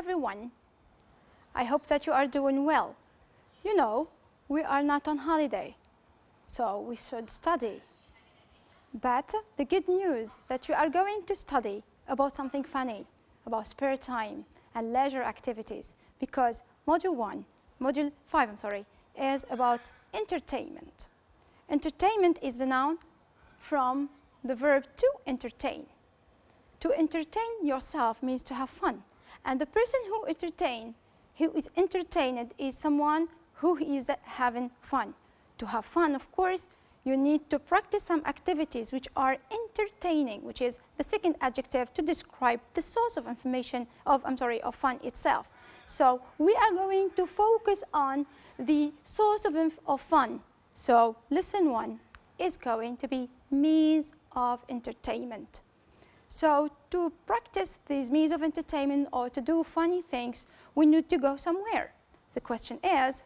everyone. I hope that you are doing well. You know, we are not on holiday, so we should study. But the good news that you are going to study about something funny, about spare time and leisure activities, because Module 5, is about entertainment. Entertainment is the noun from the verb to entertain. To entertain yourself means to have fun. And the person who is entertained is someone who is having fun. To have fun, of course, you need to practice some activities which are entertaining, which is the second adjective to describe the source of information of fun itself. So we are going to focus on the source of fun. So lesson 1 is going to be means of entertainment. So to practice these means of entertainment or to do funny things, we need to go somewhere. The question is,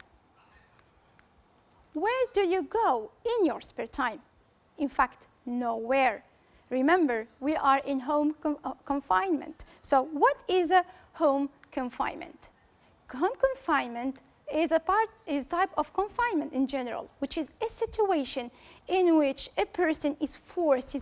where do you go in your spare time? In fact, nowhere. Remember, we are in home confinement. So what is a home confinement? Home confinement is a type of confinement in general, which is a situation in which a person is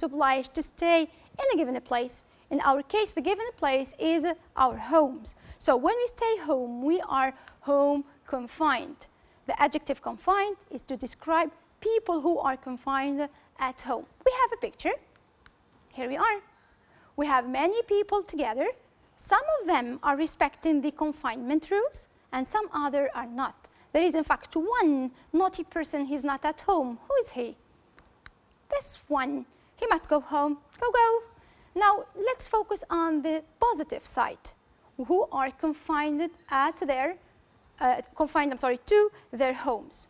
obliged to stay in a given place. In our case, the given place is our homes. So when we stay home, we are home confined. The adjective confined is to describe people who are confined at home. We have a picture. Here we are. We have many people together. Some of them are respecting the confinement rules, and some other are not. There is, in fact, one naughty person. He's not at home. Who is he? This one. He must go home. Go. Now, let's focus on the positive side, who are confined at their to their homes.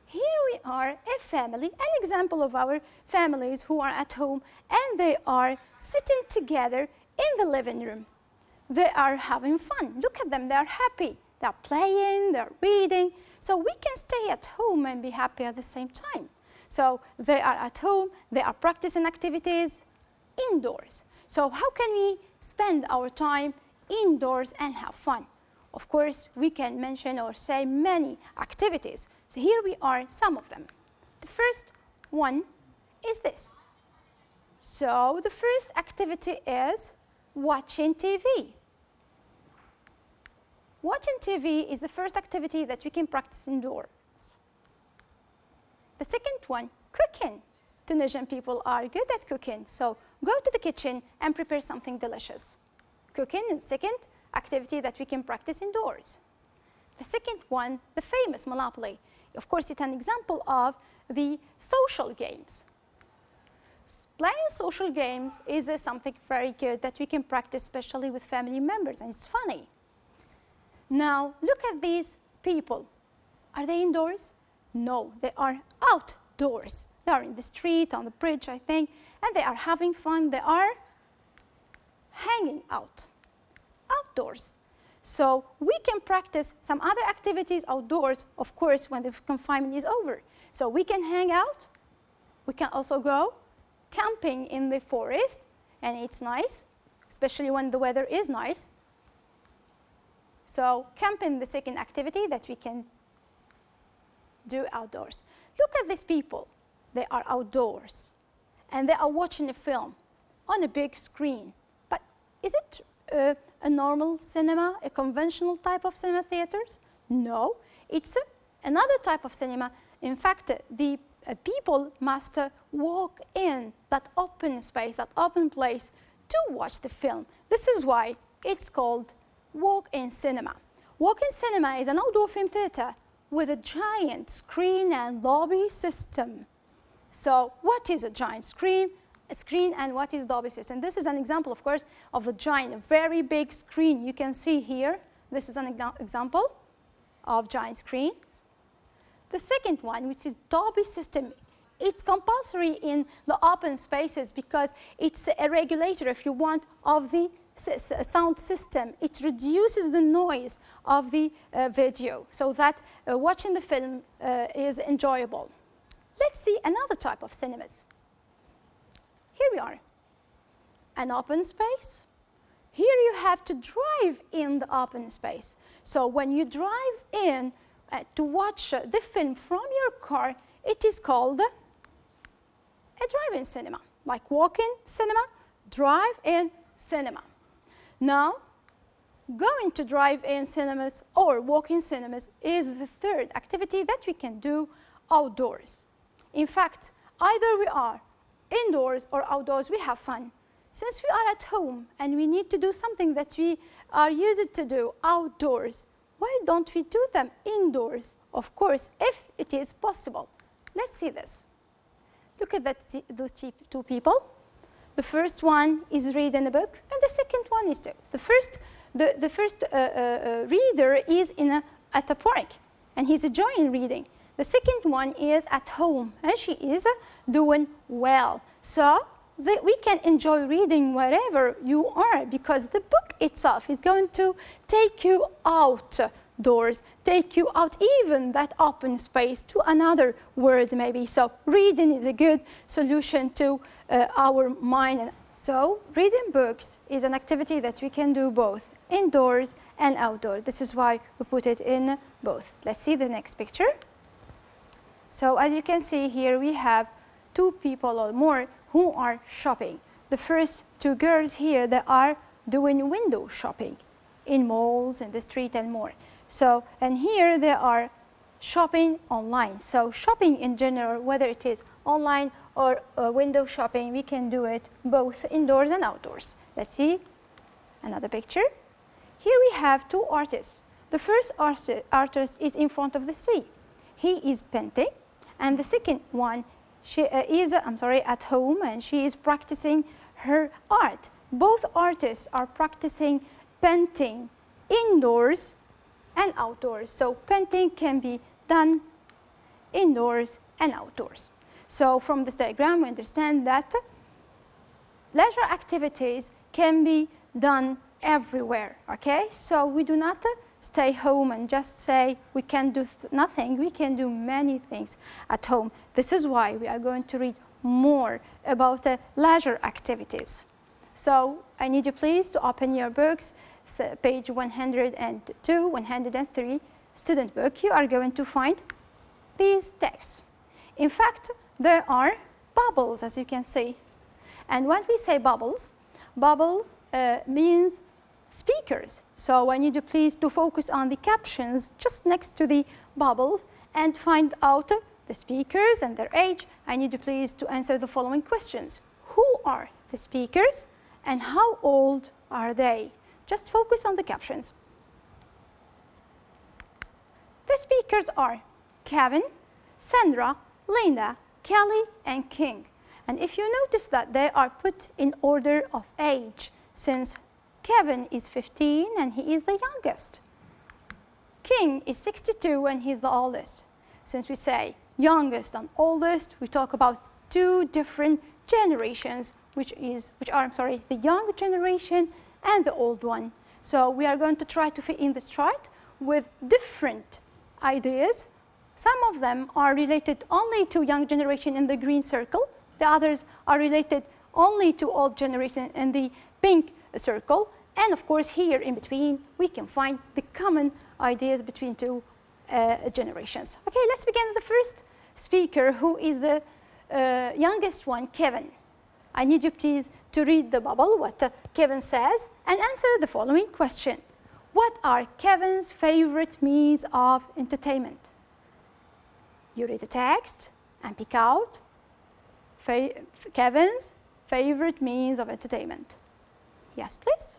Here we are, a family, an example of our families who are at home, and they are sitting together in the living room. They are having fun. Look at them, they are happy. They are playing, they are reading. So we can stay at home and be happy at the same time. So they are at home, they are practicing activities indoors. So how can we spend our time indoors and have fun? Of course, we can mention or say many activities. So here we are, some of them. The first one is this. So the first activity is watching TV. Watching TV is the first activity that we can practice indoors. The second one, cooking. Tunisian people are good at cooking, so go to the kitchen and prepare something delicious. Cooking is the second activity that we can practice indoors. The second one, the famous Monopoly. Of course, it's an example of the social games. Playing social games is something very good that we can practice, especially with family members, and it's funny. Now, look at these people. Are they indoors? No, they are outdoors. They are in the street, on the bridge, I think, and they are having fun. They are hanging out. Outdoors. So we can practice some other activities outdoors, of course, when the confinement is over. So we can hang out. We can also go camping in the forest, and it's nice, especially when the weather is nice. So camping, the second activity that we can do outdoors. Look at these people. They are outdoors, and they are watching a film on a big screen. But is it a normal cinema, a conventional type of cinema theaters? No, it's another type of cinema. In fact, the people must walk in that open space, that open place to watch the film. This is why it's called walk-in cinema. Walk-in cinema is an outdoor film theater with a giant screen and lobby system. So what is a giant screen? A screen, and what is lobby system? This is an example, of course, of a giant, very big screen. You can see here, this is an example of giant screen. The second one, which is Dolby system, it's compulsory in the open spaces because it's a regulator, if you want, of the sound system. It reduces the noise of the video so that watching the film is enjoyable. Let's see another type of cinemas. Here we are, an open space. Here you have to drive in the open space. So when you drive in to watch the film from your car, it is called a drive-in cinema, like walk-in cinema, drive-in cinema. Now, going to drive-in cinemas or walk-in cinemas is the third activity that we can do outdoors. In fact, either we are indoors or outdoors, we have fun. Since we are at home and we need to do something that we are used to do outdoors, why don't we do them indoors? Of course, if it is possible. Let's see this. Look at those two people. The first one is reading a book, and the second one is the first reader is at a park, and he's enjoying reading. The second one is at home, and she is doing well. So we can enjoy reading wherever you are, because the book itself is going to take you outdoors, take you out even that open space to another world maybe. So reading is a good solution to our mind. So reading books is an activity that we can do both indoors and outdoors. This is why we put it in both. Let's see the next picture. So as you can see here, we have two people or more who are shopping. The first two girls here, they are doing window shopping in malls, in the street and more. So, and here they are shopping online. So shopping in general, whether it is online or window shopping, we can do it both indoors and outdoors. Let's see another picture. Here we have two artists. The first artist is in front of the sea. He is painting, and the second one, she is at home, and she is practicing her art. Both artists are practicing painting indoors and outdoors. So painting can be done indoors and outdoors. So from this diagram, we understand that leisure activities can be done everywhere, okay? So we do not stay home and just say we can do nothing. We can do many things at home. This is why we are going to read more about leisure activities. So I need you please to open your books, so page 102, 103, student book. You are going to find these texts. In fact, there are bubbles, as you can see. And when we say bubbles, bubbles means speakers. So I need you please to focus on the captions just next to the bubbles and find out the speakers and their age. I need you please to answer the following questions. Who are the speakers and how old are they? Just focus on the captions. The speakers are Kevin, Sandra, Linda, Kelly, and King. And if you notice that they are put in order of age, since Kevin is 15 and he is the youngest. King is 62 and he's the oldest. Since we say youngest and oldest, we talk about two different generations, which are the young generation and the old one. So we are going to try to fit in this chart with different ideas. Some of them are related only to young generation in the green circle. The others are related only to old generation in the pink circle. And of course, here in between, we can find the common ideas between two generations. Okay, let's begin with the first speaker, who is the youngest one, Kevin. I need you please to read the bubble, what Kevin says, and answer the following question. What are Kevin's favorite means of entertainment? You read the text and pick out Kevin's favorite means of entertainment. Yes, please.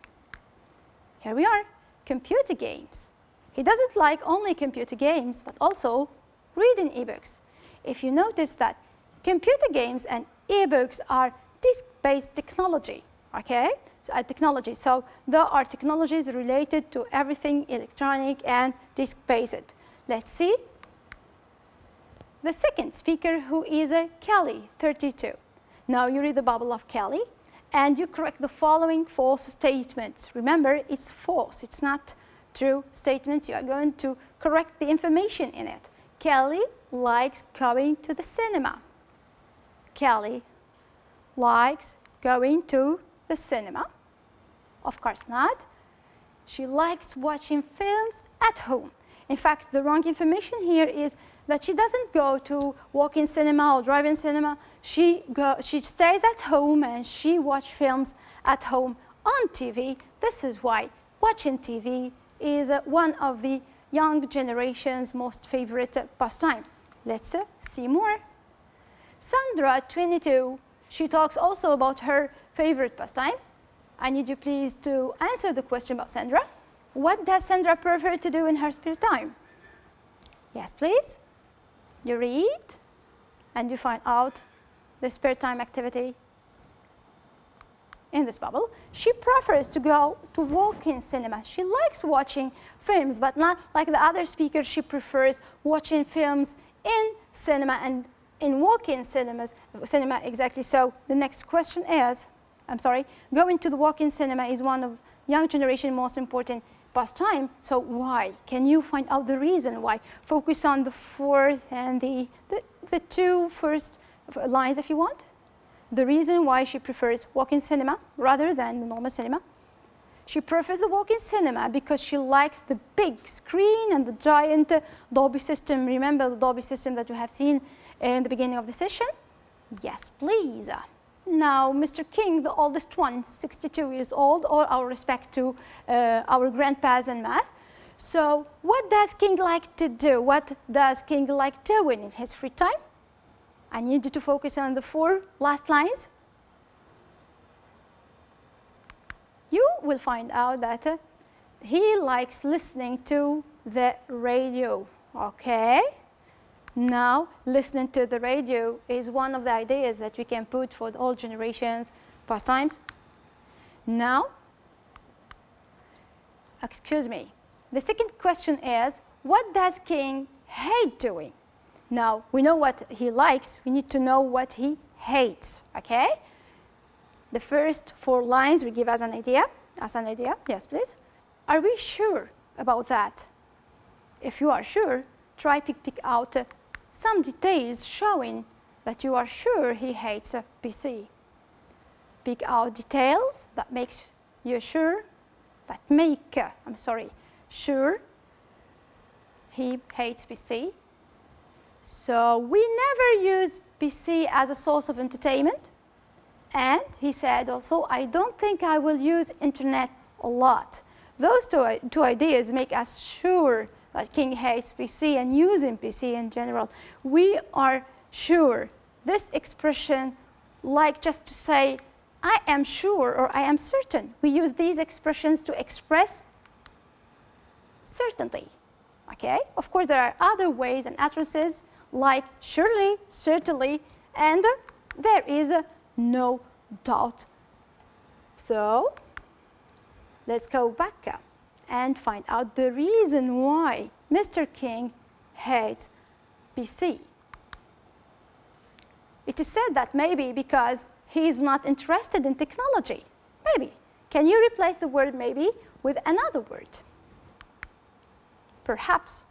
Here we are, computer games. He doesn't like only computer games, but also reading ebooks. If you notice that computer games and ebooks are disk-based technology, okay? So there are technologies related to everything electronic and disk-based. Let's see. The second speaker, who is Kelly, 32. Now you read the bubble of Kelly, and you correct the following false statements. Remember, it's false. It's not true statements. You are going to correct the information in it. Kelly likes going to the cinema. Kelly likes going to the cinema. Of course not. She likes watching films at home. In fact, the wrong information here is that she doesn't go to walk-in cinema or drive-in cinema. She stays at home and she watches films at home on TV. This is why watching TV is one of the young generation's most favorite pastime. Let's see more. Sandra, 22, she talks also about her favorite pastime. I need you please to answer the question about Sandra. What does Sandra prefer to do in her spare time? Yes, please. You read and you find out the spare time activity in this bubble. She prefers to go to walk-in cinema. She likes watching films, but not like the other speakers. She prefers watching films in cinema and in walk-in cinema exactly. So the next question is, going to the walk-in cinema is one of young generation most important pastime. So why? Can you find out the reason why? Focus on the fourth and the two first lines if you want. The reason why she prefers walk-in cinema rather than the normal cinema. She prefers the walk-in cinema because she likes the big screen and the giant Dolby system. Remember the Dolby system that you have seen in the beginning of the session? Yes, please. Now, Mr. King, the oldest one, 62 years old, all our respect to our grandpas and math. So what does King like to do? What does King like doing in his free time? I need you to focus on the four last lines. You will find out that he likes listening to the radio, okay? Now, listening to the radio is one of the ideas that we can put for all generations pastimes. Now, excuse me, the second question is, what does King hate doing? Now, we know what he likes, we need to know what he hates, okay? The first four lines we give as an idea. Yes, please. Are we sure about that? If you are sure, try pick out some details showing that you are sure he hates PC. Pick out details that makes you sure, sure he hates PC. So we never use PC as a source of entertainment. And he said also, I don't think I will use internet a lot. Those two ideas make us sure that King hates PC and using PC in general. We are sure. This expression, like just to say, I am sure or I am certain. We use these expressions to express certainty. Okay? Of course, there are other ways and utterances like surely, certainly, and there is no doubt. So let's go back and find out the reason why Mr. King hates PC. It is said that maybe because he is not interested in technology. Maybe. Can you replace the word maybe with another word? Perhaps.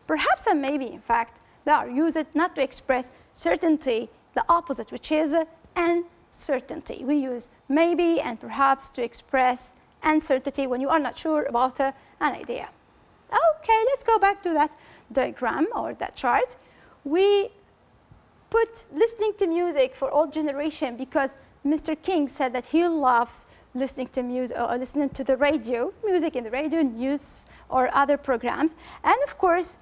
Perhaps and maybe, in fact, they are used not to express certainty, the opposite, which is uncertainty. We use maybe and perhaps to express uncertainty when you are not sure about an idea. Okay, let's go back to that diagram or that chart. We put listening to music for all generation because Mr. King said that he loves listening to music or listening to the radio, music in the radio, news or other programs. And of course,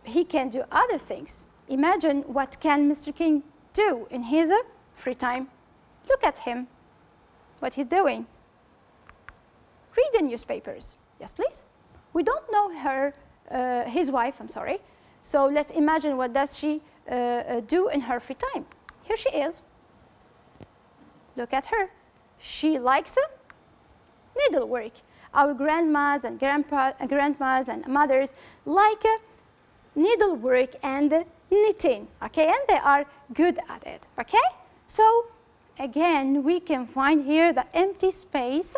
he can do other things. Imagine what can Mr. King do in his free time. Look at him, what he's doing. Read the newspapers. Yes, please. We don't know her, his wife, So let's imagine what does she do in her free time. Here she is. Look at her. She likes needlework. Our grandmas and grandmas and mothers like needlework and knitting, okay? And they are good at it, okay? So again, we can find here the empty space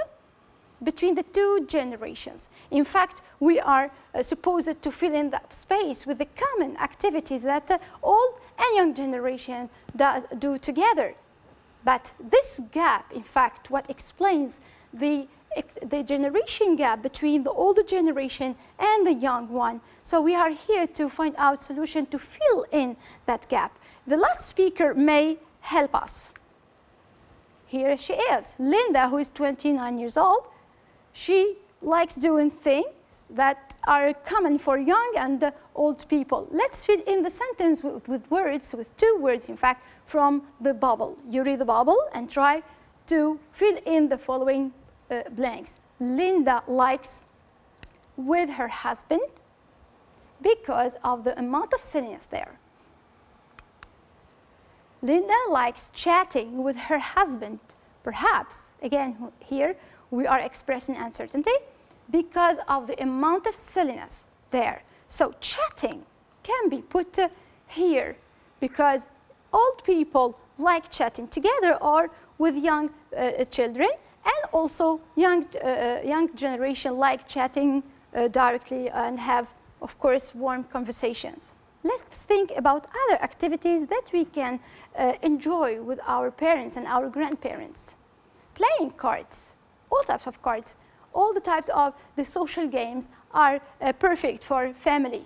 between the two generations. In fact, we are supposed to fill in that space with the common activities that old and young generation do together. But this gap, in fact, what explains the generation gap between the older generation and the young one. So we are here to find out solution to fill in that gap. The last speaker may help us. Here she is, Linda, who is 29 years old. She likes doing things that are common for young and old people. Let's fill in the sentence with words, with 2 words, in fact, from the bubble. You read the bubble and try to fill in the following blanks. Linda likes with her husband because of the amount of silliness there. Linda likes chatting with her husband, perhaps, again, here we are expressing uncertainty, because of the amount of silliness there. So chatting can be put here because old people like chatting together or with young children, and also young generation like chatting directly and have, of course, warm conversations. Let's think about other activities that we can enjoy with our parents and our grandparents. Playing cards, all types of cards, all the types of the social games are perfect for family.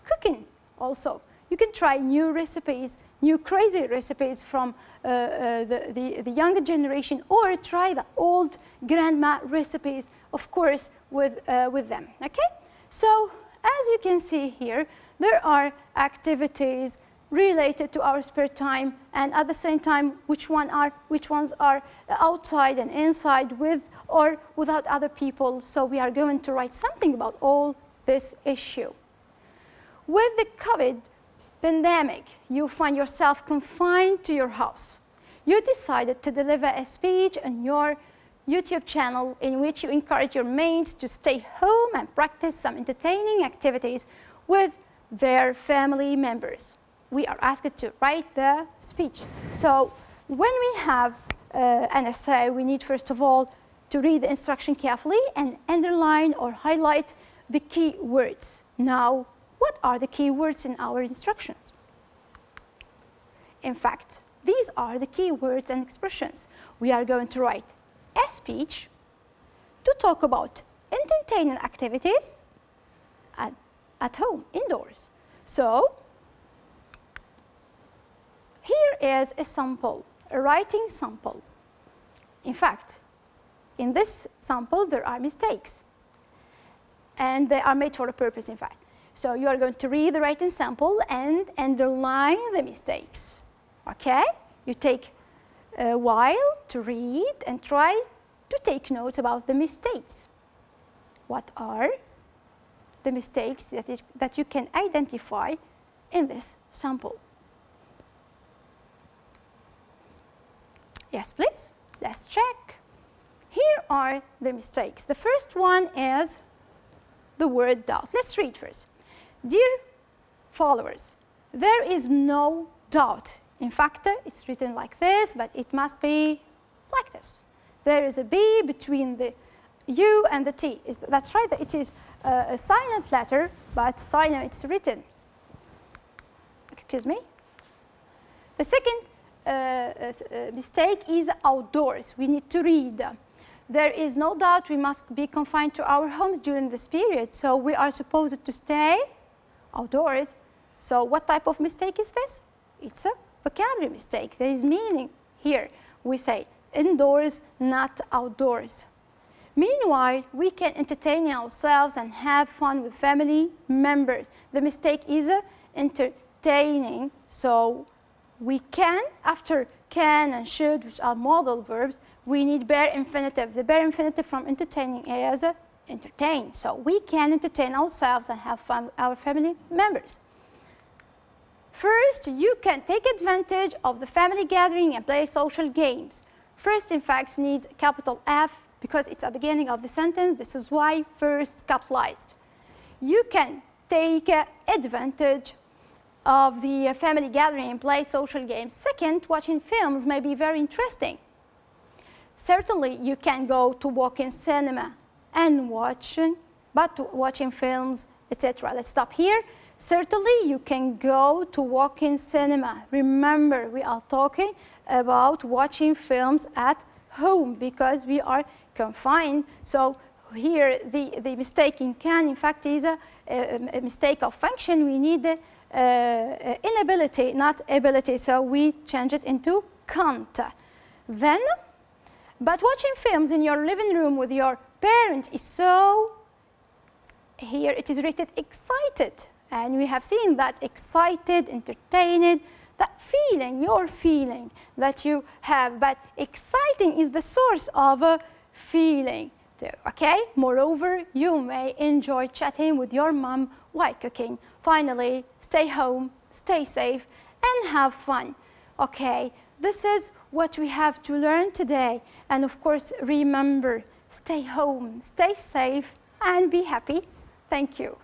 Cooking also. You can try new recipes, new crazy recipes from the younger generation, or try the old grandma recipes, of course, with them, okay? So, as you can see here, there are activities related to our spare time, and at the same time, which ones are outside and inside with or without other people. So we are going to write something about all this issue. With the COVID pandemic, you find yourself confined to your house. You decided to deliver a speech on your YouTube channel in which you encourage your mates to stay home and practice some entertaining activities with their family members. We are asked to write the speech. So when we have an essay, we need first of all to read the instruction carefully and underline or highlight the key words. Now, what are the key words in our instructions? In fact, these are the key words and expressions. We are going to write a speech to talk about entertaining activities at home, indoors. So, here is a sample, a writing sample. In fact, in this sample, there are mistakes. And they are made for a purpose, in fact. So you are going to read the writing sample and underline the mistakes. Okay? You take a while to read and try to take notes about the mistakes. What are the mistakes that you can identify in this sample? Yes, please. Let's check. Here are the mistakes. The first one is the word doubt. Let's read first. Dear followers, there is no doubt. In fact, it's written like this, but it must be like this. There is a B between the U and the T. That's right. It is a silent letter, but silent it's written. Excuse me. The second mistake is outdoors. We need to read. There is no doubt we must be confined to our homes during this period, so we are supposed to stay outdoors. So what type of mistake is this? It's a vocabulary mistake. There is meaning here. We say indoors, not outdoors. Meanwhile, we can entertain ourselves and have fun with family members. The mistake is entertaining, so we can, after can and should, which are modal verbs, we need bare infinitive. The bare infinitive from entertaining is entertain. So we can entertain ourselves and have fun with our family members. First, you can take advantage of the family gathering and play social games. First, in fact, needs capital F because it's the beginning of the sentence. This is why first capitalized. You can take advantage of the family gathering and play social games. Second, watching films may be very interesting. Certainly, you can go to walk-in cinema and watching films, etc. Let's stop here. Certainly, you can go to walk-in cinema. Remember, we are talking about watching films at home because we are confined. So here the mistake in can, in fact, is a mistake of function. We need inability, not ability. So we change it into can't. Then, but watching films in your living room with your parents is so, here it is rated excited. And we have seen that excited, entertained, that feeling, your feeling that you have. But exciting is the source of a feeling. Okay? Moreover, you may enjoy chatting with your mom while cooking. Finally, stay home, stay safe, and have fun. Okay? This is what we have to learn today. And of course, remember, stay home, stay safe, and be happy. Thank you.